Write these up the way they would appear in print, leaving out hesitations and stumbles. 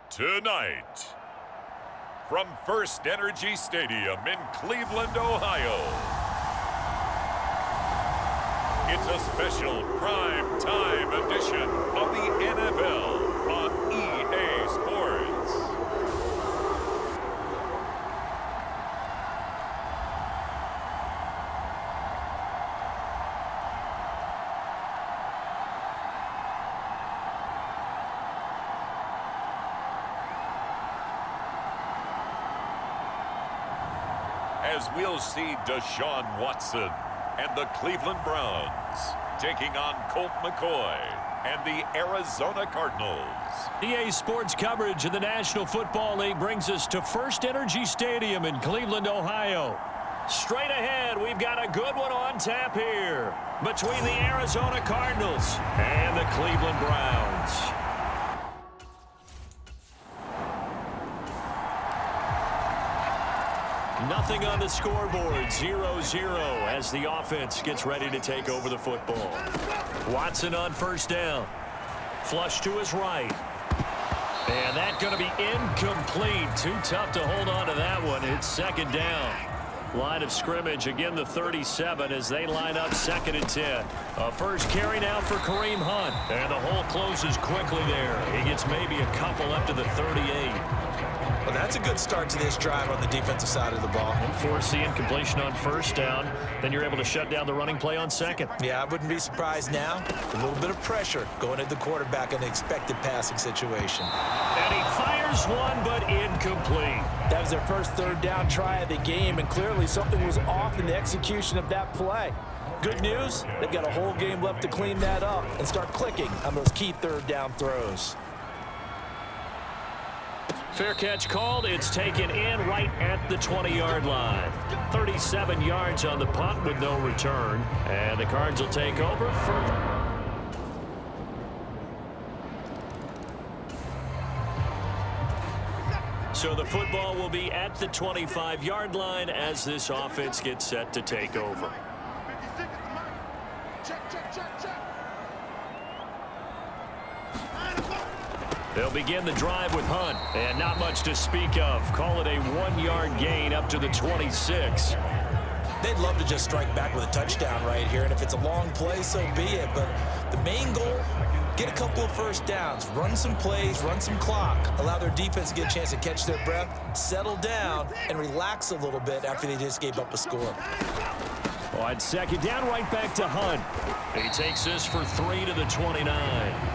Tonight, from First Energy Stadium in Cleveland, Ohio, it's a special prime time edition of the NFL on EA Sports. As we'll see Deshaun Watson and the Cleveland Browns taking on Colt McCoy and the Arizona Cardinals. EA Sports coverage of the National Football League brings us to First Energy Stadium in Cleveland, Ohio. Straight ahead, we've got a good one on tap here between the Arizona Cardinals and the Cleveland Browns. Nothing on the scoreboard, 0-0 as the offense gets ready to take over the football. Watson on first down. Flush to his right. And that's going to be incomplete. Too tough to hold on to that one. It's second down. Line of scrimmage, again the 37 as they line up 2nd and 10. A first carry now for Kareem Hunt. And the hole closes quickly there. He gets maybe a couple up to the 38. Well, that's a good start to this drive on the defensive side of the ball. Force the incompletion on first down. Then you're able to shut down the running play on second. Yeah, I wouldn't be surprised now. A little bit of pressure going at the quarterback in an expected passing situation. And he fires one, but incomplete. That was their first third down try of the game, and clearly something was off in the execution of that play. Good news, they've got a whole game left to clean that up and start clicking on those key third down throws. Fair catch called. It's taken in right at the 20-yard line. 37 yards on the punt with no return. And the Cards will take over for... So the football will be at the 25-yard line as this offense gets set to take over. They'll begin the drive with Hunt, and not much to speak of. Call it a 1-yard gain up to the 26. They'd love to just strike back with a touchdown right here, and if it's a long play, so be it. But the main goal, get a couple of first downs, run some plays, run some clock, allow their defense to get a chance to catch their breath, settle down, and relax a little bit after they just gave up a score. On second down, right back to Hunt. He takes this for 3 to the 29.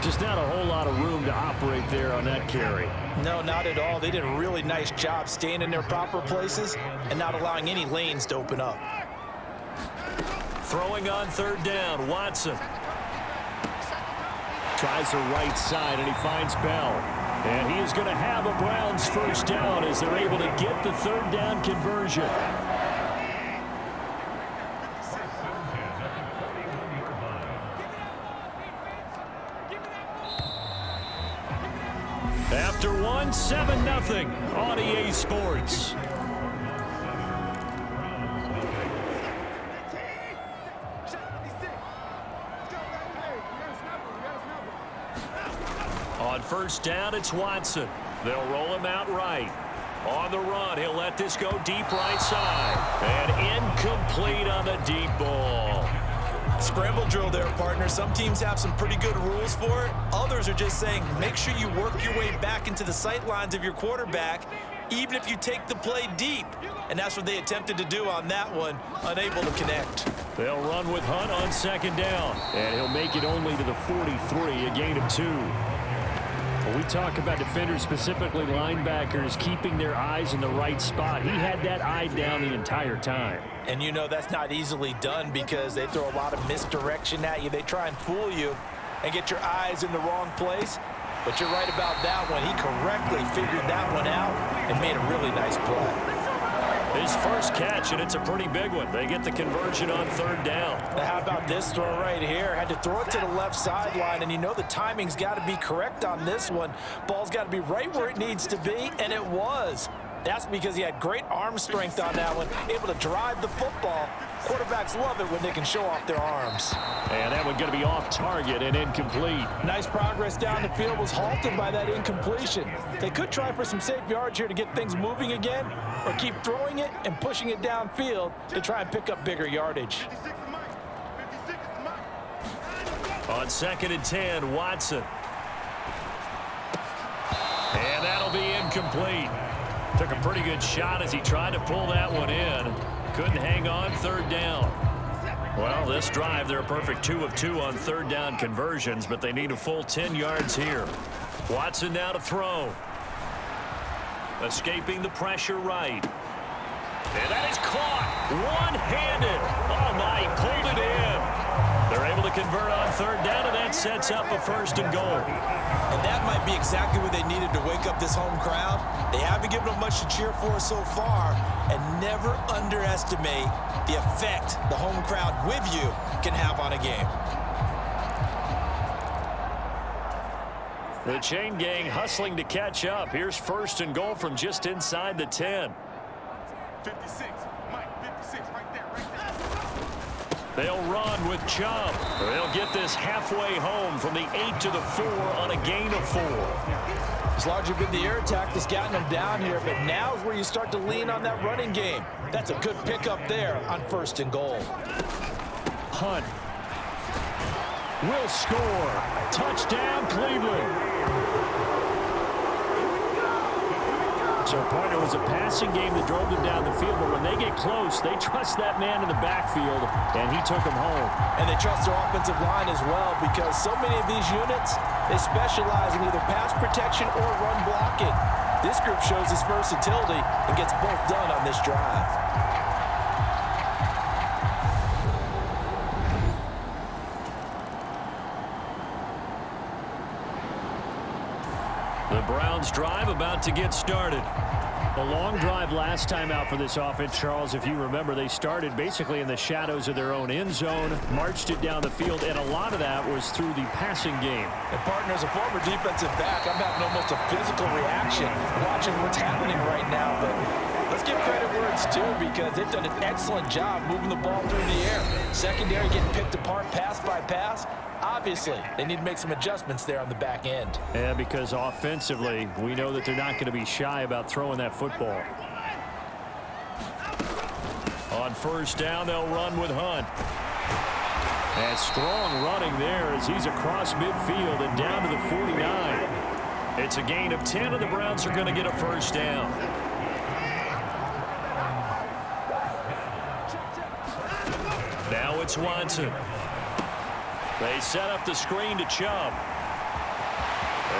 Just not a whole lot of room to operate there on that carry. No, not at all. They did a really nice job staying in their proper places and not allowing any lanes to open up. Throwing on third down, Watson. Tries the right side, and he finds Bell. And he is going to have a Browns first down as they're able to get the third down conversion. After one, 7-0 on EA Sports. On first down, it's Watson. They'll roll him out right. On the run, he'll let this go deep right side. And incomplete on the deep ball. Scramble drill there, partner. Some teams have some pretty good rules for it. Others are just saying, make sure you work your way back into the sight lines of your quarterback, even if you take the play deep. And that's what they attempted to do on that one, unable to connect. They'll run with Hunt on second down. And he'll make it only to the 43, a gain of 2. When we talk about defenders, specifically linebackers, keeping their eyes in the right spot, he had that eye down the entire time. And you know that's not easily done because they throw a lot of misdirection at you. They try and fool you and get your eyes in the wrong place. But you're right about that one. He correctly figured that one out and made a really nice play. His first catch, and it's a pretty big one. They get the conversion on third down. Now how about this throw right here? Had to throw it to the left sideline, and you know the timing's got to be correct on this one. Ball's got to be right where it needs to be, and it was. That's because he had great arm strength on that one, able to drive the football. Quarterbacks love it when they can show off their arms. And that one going to be off target and incomplete. Nice progress down the field was halted by that incompletion. They could try for some safe yards here to get things moving again, or keep throwing it and pushing it downfield to try and pick up bigger yardage. On 2nd and 10, Watson. And that'll be incomplete. Took a pretty good shot as he tried to pull that one in. Couldn't hang on third down. Well, this drive, they're a perfect 2 of 2 on third down conversions, but they need a full 10 yards here. Watson now to throw. Escaping the pressure right. And that is caught one-handed. Oh, my, pulled it in. They're able to convert on third down, and that sets up a 1st and goal. And that might be exactly what they needed to wake up this home crowd. They haven't given them much to cheer for so far, and never underestimate the effect the home crowd with you can have on a game. The chain gang hustling to catch up. Here's 1st and goal from just inside the 10. 56, Mike, 56, right there. They'll run with Chubb. They'll get this halfway home from the 8 to the 4 on a gain of 4. It's largely been the air attack that's gotten them down here, but now is where you start to lean on that running game. That's a good pickup there on 1st and goal. Hunt will score. Touchdown, Cleveland. So, partner, was a passing game that drove them down the field, but when they get close, they trust that man in the backfield, and he took them home. And they trust their offensive line as well, because so many of these units, they specialize in either pass protection or run blocking. This group shows its versatility and gets both done on this drive. The Browns drive about to get started. A long drive last time out for this offense, Charles. If you remember, they started basically in the shadows of their own end zone, marched it down the field, and a lot of that was through the passing game. And partner, as a former defensive back, I'm having almost a physical reaction watching what's happening right now. But let's give credit where it's due, because they've done an excellent job moving the ball through the air. Secondary getting picked apart pass by pass. Obviously, they need to make some adjustments there on the back end. Yeah, because offensively, we know that they're not going to be shy about throwing that football. On 1st down, they'll run with Hunt. And strong running there as he's across midfield and down to the 49. It's a gain of 10, and the Browns are going to get a 1st down. Now it's Watson. They set up the screen to Chubb.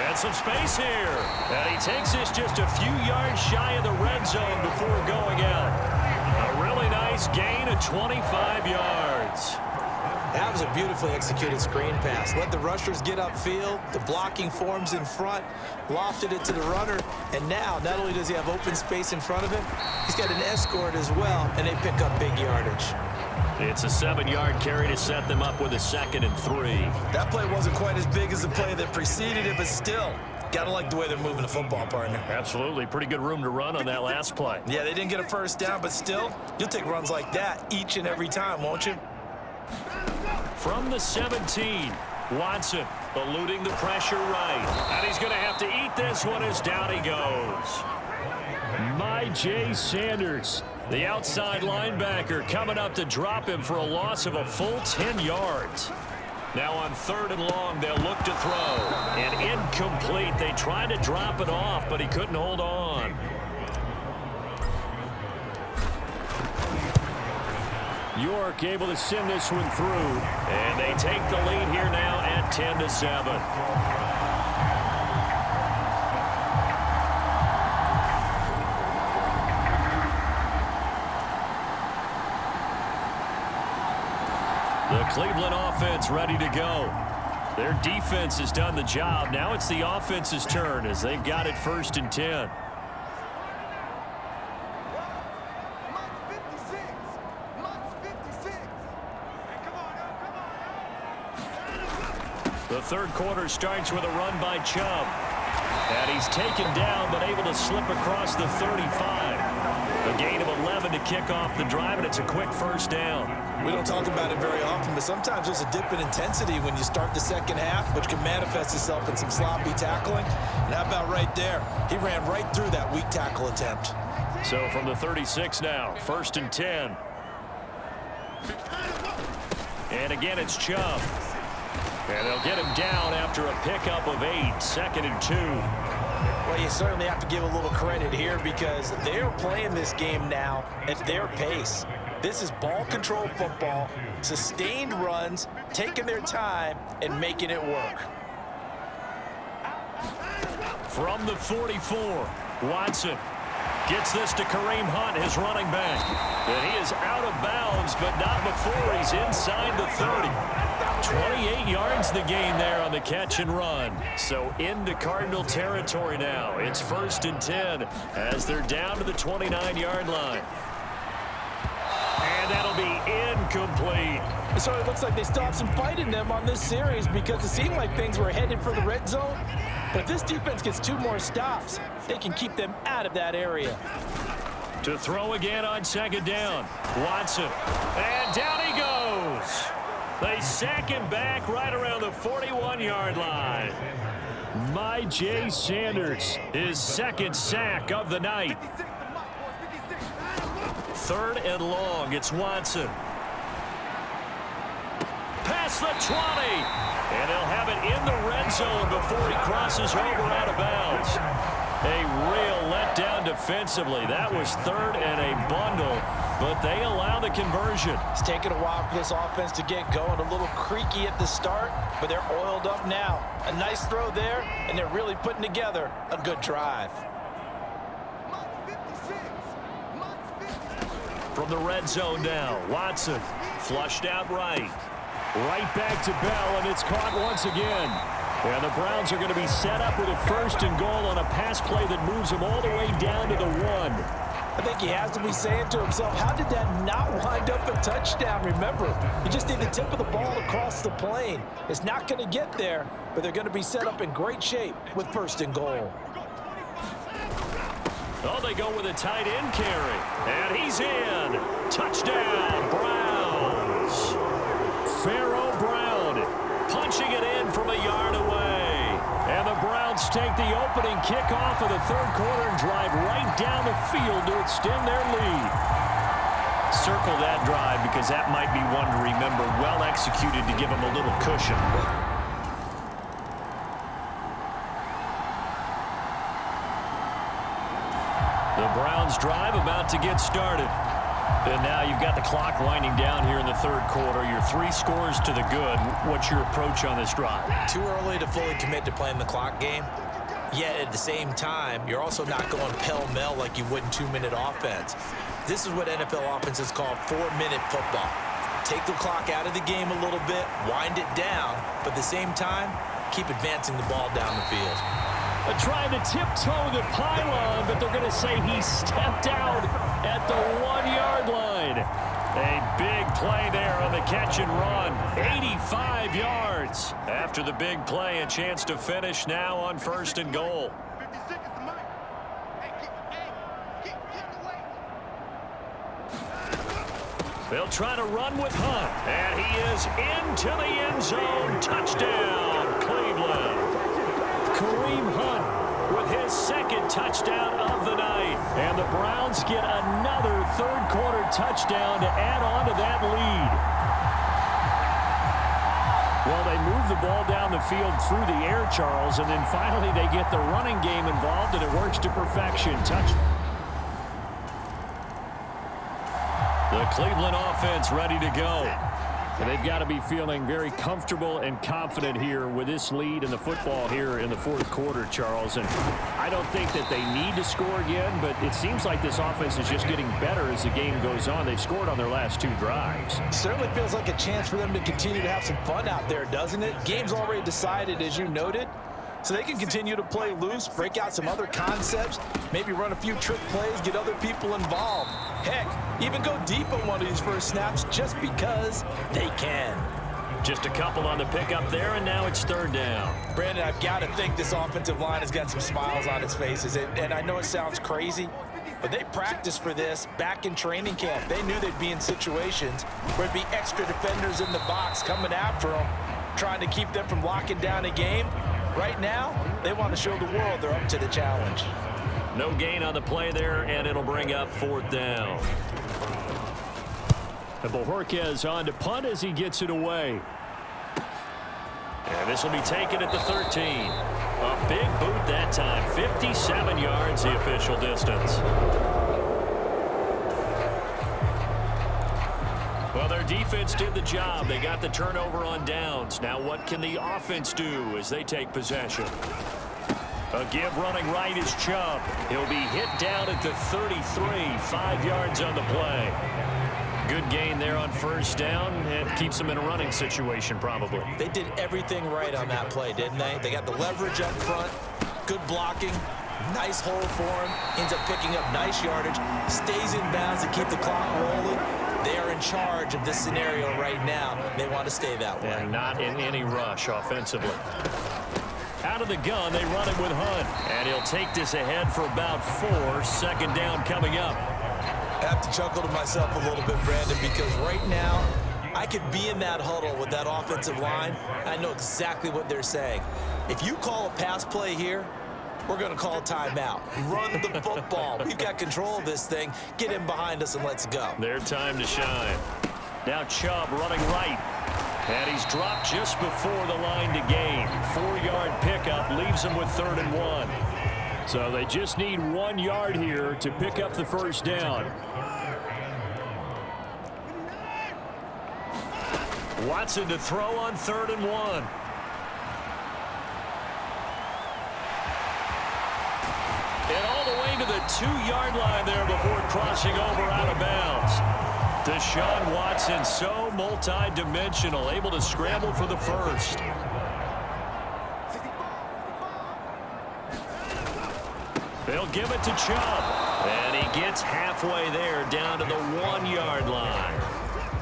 And some space here. And he takes this just a few yards shy of the red zone before going out. A really nice gain of 25 yards. That was a beautifully executed screen pass. Let the rushers get upfield. The blocking forms in front. Lofted it to the runner. And now, not only does he have open space in front of him, he's got an escort as well, and they pick up big yardage. It's a 7-yard carry to set them up with a 2nd and 3. That play wasn't quite as big as the play that preceded it, but still, gotta like the way they're moving the football, partner. Absolutely. Pretty good room to run on that last play. Yeah, they didn't get a 1st down, but still, you'll take runs like that each and every time, won't you? From the 17, Watson eluding the pressure right. And he's going to have to eat this one as down he goes. Jay Sanders, the outside linebacker, coming up to drop him for a loss of a full 10 yards. Now on 3rd and long, they'll look to throw. And incomplete. They tried to drop it off, but he couldn't hold on. York able to send this one through. And they take the lead here now at 10-7. The Cleveland offense ready to go. Their defense has done the job. Now it's the offense's turn as they've got it 1st and 10. The third quarter starts with a run by Chubb. And he's taken down but able to slip across the 35. A gain of 11 to kick off the drive, and it's a quick 1st down. We don't talk about it very often, but sometimes there's a dip in intensity when you start the second half, which can manifest itself in some sloppy tackling. And how about right there? He ran right through that weak tackle attempt. So from the 36 now, 1st and 10. And again, it's Chubb. And they'll get him down after a pickup of 8, 2nd and 2. Well, you certainly have to give a little credit here because they're playing this game now at their pace. This is ball control football, sustained runs, taking their time, and making it work. From the 44, Watson gets this to Kareem Hunt, his running back. And he is out of bounds, but not before he's inside the 30. 28 yards the gain there on the catch and run. So into Cardinal territory now. It's 1st and 10 as they're down to the 29-yard line. And that'll be incomplete. So it looks like they still have some fight in them on this series because it seemed like things were headed for the red zone. But if this defense gets 2 more stops, they can keep them out of that area. To throw again on 2nd down. Watson. And down he goes. They sack him back right around the 41-yard line. J. Sanders, his 2nd sack of the night. 3rd and long, it's Watson. Past the 20. And they'll have it in the red zone before he crosses over out of bounds. A real letdown defensively. That was 3rd and a bundle, but they allow the conversion. It's taken a while for this offense to get going. A little creaky at the start, but they're oiled up now. A nice throw there, and they're really putting together a good drive. From the red zone now, Watson flushed out right. Right back to Bell, and it's caught once again. And the Browns are going to be set up with a 1st and goal on a pass play that moves them all the way down to the 1. I think he has to be saying to himself, how did that not wind up a touchdown? Remember, you just need the tip of the ball across the plane. It's not going to get there, but they're going to be set up in great shape with 1st and goal. Oh, they go with a tight end carry. And he's in. Touchdown, Browns. Pharaoh Brown punching it in from a yard away. And the Browns take the opening kickoff of the 3rd quarter and drive right down the field to extend their lead. Circle that drive because that might be one to remember. Well executed to give them a little cushion. The Browns drive about to get started. And now you've got the clock winding down here in the 3rd quarter. You're 3 scores to the good. What's your approach on this drive? Too early to fully commit to playing the clock game. Yet at the same time, you're also not going pell-mell like you would in 2-minute offense. This is what NFL offenses call 4-minute football. Take the clock out of the game a little bit, wind it down, but at the same time, keep advancing the ball down the field. Trying to tiptoe the pylon, but they're going to say he stepped out at the 1-yard line. A big play there on the catch and run. 85 yards. After the big play, a chance to finish now on 1st and goal. They'll try to run with Hunt, and he is into the end zone. Touchdown, Cleveland. Kareem Hunt with his 2nd touchdown of the night. And the Browns get another 3rd quarter touchdown to add on to that lead. Well, they move the ball down the field through the air, Charles, and then finally they get the running game involved, and it works to perfection. Touchdown. The Cleveland offense ready to go. And they've got to be feeling very comfortable and confident here with this lead in the football here in the fourth quarter, Charles. And I don't think that they need to score again, but it seems like this offense is just getting better as the game goes on. They've scored on their last 2 drives. Certainly feels like a chance for them to continue to have some fun out there, doesn't it? Game's already decided, as you noted. So they can continue to play loose, break out some other concepts, maybe run a few trick plays, get other people involved. Heck, even go deep on one of these first snaps just because they can. Just a couple on the pickup there, and now it's 3rd down. Brandon, I've got to think this offensive line has got some smiles on its faces. And I know it sounds crazy, but they practiced for this back in training camp. They knew they'd be in situations where there'd be extra defenders in the box coming after them, trying to keep them from locking down a game. Right now, they want to show the world they're up to the challenge. No gain on the play there, and it'll bring up 4th down. And Bojorquez on to punt as he gets it away. And this will be taken at the 13. A big boot that time. 57 yards, the official distance. Well, their defense did the job. They got the turnover on downs. Now what can the offense do as they take possession? A give running right is Chubb. He'll be hit down at the 33, 5 yards on the play. Good gain there on 1st down, and keeps them in a running situation probably. They did everything right on that play, didn't they? They got the leverage up front, good blocking, nice hole for him, ends up picking up nice yardage, stays in bounds to keep the clock rolling. They are in charge of this scenario right now. They want to stay that way. And not in any rush offensively. Out of the gun, they run it with Hunt. And he'll take this ahead for about 4. 2nd down coming up. I have to chuckle to myself a little bit, Brandon, because right now I could be in that huddle with that offensive line. I know exactly what they're saying. If you call a pass play here, we're going to call a timeout. Run the football. We've got control of this thing. Get him behind us and let's go. Their time to shine. Now Chubb running right. And he's dropped just before the line to gain. 4-yard pickup leaves him with 3rd and 1. So they just need 1 yard here to pick up the 1st down. Watson to throw on 3rd and 1. And all the way to the 2-yard line there before crossing over out of bounds. Deshaun Watson, so multi-dimensional, able to scramble for the 1st. They'll give it to Chubb. And he gets halfway there down to the 1-yard line.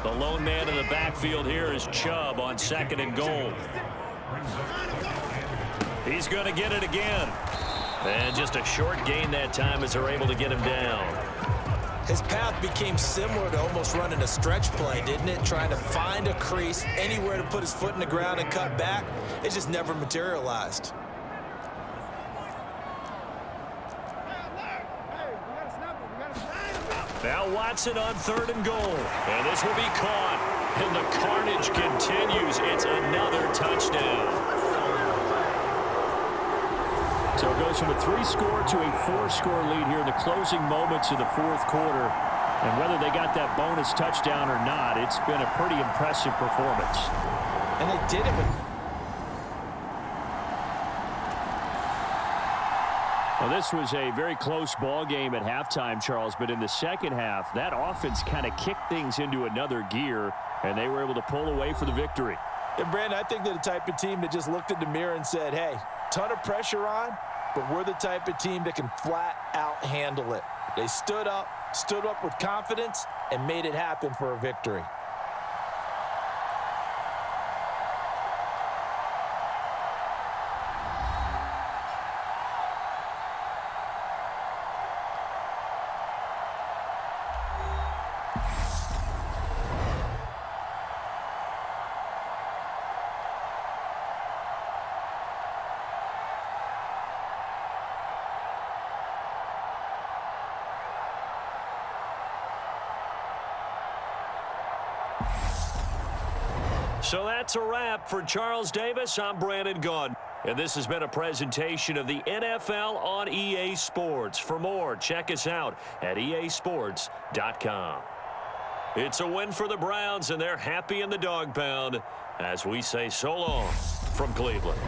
The lone man in the backfield here is Chubb on 2nd and goal. He's going to get it again. And just a short gain that time as they're able to get him down. His path became similar to almost running a stretch play, didn't it? Trying to find a crease, anywhere to put his foot in the ground and cut back. It just never materialized. Now Watson on 3rd and goal. And this will be caught. And the carnage continues. It's another touchdown. So it goes from a 3-score to a 4-score lead here in the closing moments of the 4th quarter. And whether they got that bonus touchdown or not, it's been a pretty impressive performance. And they did it with... Well, this was a very close ball game at halftime, Charles, but in the second half, that offense kind of kicked things into another gear, and they were able to pull away for the victory. And, Brandon, I think they're the type of team that just looked in the mirror and said, hey, ton of pressure on, but we're the type of team that can flat out handle it. They stood up with confidence, and made it happen for a victory. So that's a wrap for Charles Davis. I'm Brandon Gunn. And this has been a presentation of the NFL on EA Sports. For more, check us out at easports.com. It's a win for the Browns, and they're happy in the dog pound as we say so long from Cleveland.